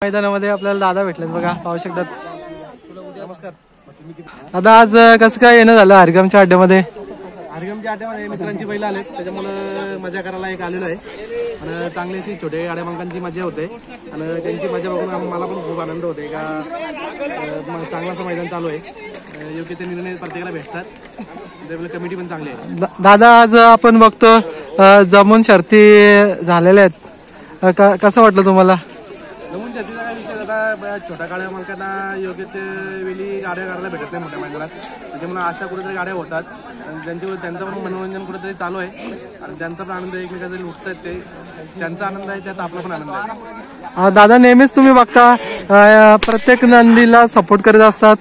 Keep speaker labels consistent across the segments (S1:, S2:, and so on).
S1: मैदानामध्ये आपल्याला दादा भेटलेत बघा, पाहू शकतात. नमस्कार दादा, आज कसं काय येणं झालं हरिगमच्या अड्ड्यामध्ये?
S2: हरिगमच्या अड्ड्यामध्ये मित्रांची बैल आलेत, त्याच्यामुळे मजा करायला एक आलेलो आहे. आणि चांगली अशी छोटे गाड्या मांकांची मजा होते आणि त्यांची मजा बघून मला पण खूप आनंद होते का चांगलाच मैदान चालू आहे. योग्य ते निर्णय प्रत्येकाला भेटतात. कमिटी पण चांगली आहे.
S1: दादा, आज आपण बघतो जमून शर्ती झालेल्या आहेत, कसं वाटलं तुम्हाला?
S2: जमून शर्तीचा काय विषय आता छोट्या गाड्या मालकांना योग्य ते वेळी गाड्या करायला भेटत नाही मोठ्या मैदानात, त्याच्यामुळे अशा कुठेतरी गाड्या होतात आणि त्यांचं पण मनोरंजन कुठेतरी चालू आहे आणि त्यांचा पण आनंद एकमेकांचा लुटतात, ते त्यांचा आनंद आहे त्यात आपला पण आनंद आहे.
S1: दादा, नेहमीच तुम्ही बघता प्रत्येक नंदीला सपोर्ट करत असतात,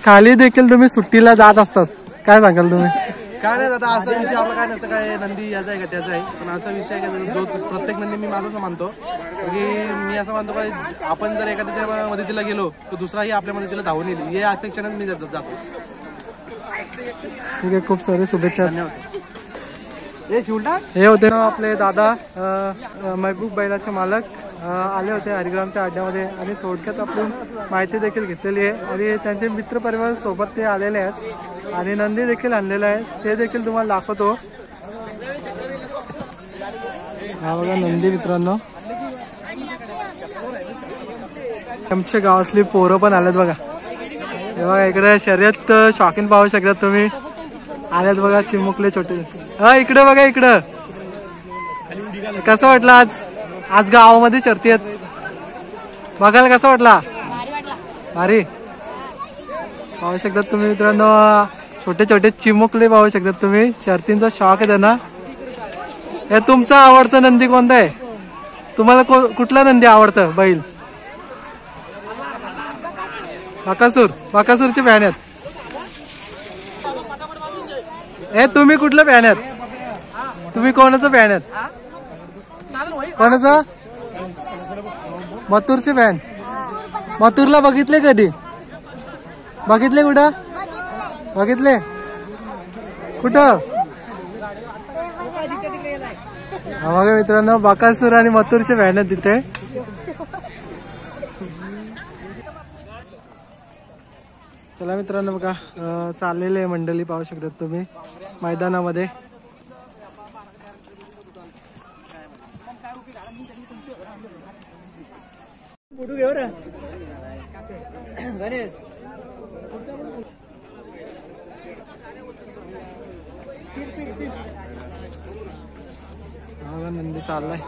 S1: खाली देखील तुम्ही सुट्टीला जात असतात, काय सांगाल तुम्ही?
S2: काय नाही दादा, असा विषय आपला काय नसतं, काय नंदी याचा आहे का त्याचा आहे, पण असा विषय आहे का जो प्रत्येक नंदी मी माझाच मानतो की मी असं मानतो का आपण जर एखाद्याच्या मदतीला गेलो तर दुसराही आपल्या मदतीला धावून येईल, या अपेक्षेनेच मी जातो.
S1: ठीक आहे, खूप सारे शुभेच्छा.
S2: धन्यवाद.
S1: हे होते आपले दादा, महबूब बैलाचे मालक आले होते हरिग्रामच्या अड्ड्यामध्ये आणि थोडक्यात आपण माहिती देखील घेतलेली आहे आणि त्यांचे मित्रपरिवार सोबत ते आलेले आहेत आणि नंदी देखील आणलेला आहे, ते देखील तुम्हाला दाखवतो. हा बघा नंदी मित्रांनो, आमच्या गावातली पोरं पण आलेत बघा. हे बघा इकडे शर्यत शौकीन पाहू शकतात तुम्ही, आलेत बघा चिमुकले छोटे. इकडे बघा, इकडं कसं वाटलं आज गावामध्ये शर्ती आहेत बघायला, कसं वाटला? भारी पाहू शकतात तुम्ही मित्रांनो, छोटे छोटे चिमुकले पाहू शकतात तुम्ही, शर्तींचा शौक आहे त्यांना. हे तुमचा आवडता नंदी कोणता आहे? तुम्हाला कुठला नंदी आवडतं बैल? बकासूरचे फॅन आहेत. हे तुम्ही कुठलं फॅन आहेत? तुम्ही कोणाचं फॅन आहेत? कोणाचं? मथुरचे फॅन. मथुरला बघितले कधी? बघितले कुठं? बघितले कुठं? बघा मित्रांनो, बकासूर आणि मथुरचे फॅन आहेत तिथे. चला मित्रांनो, बघा चाललेले मंडळी पाहू शकतात तुम्ही मैदानामध्ये. नंदी चाललाय.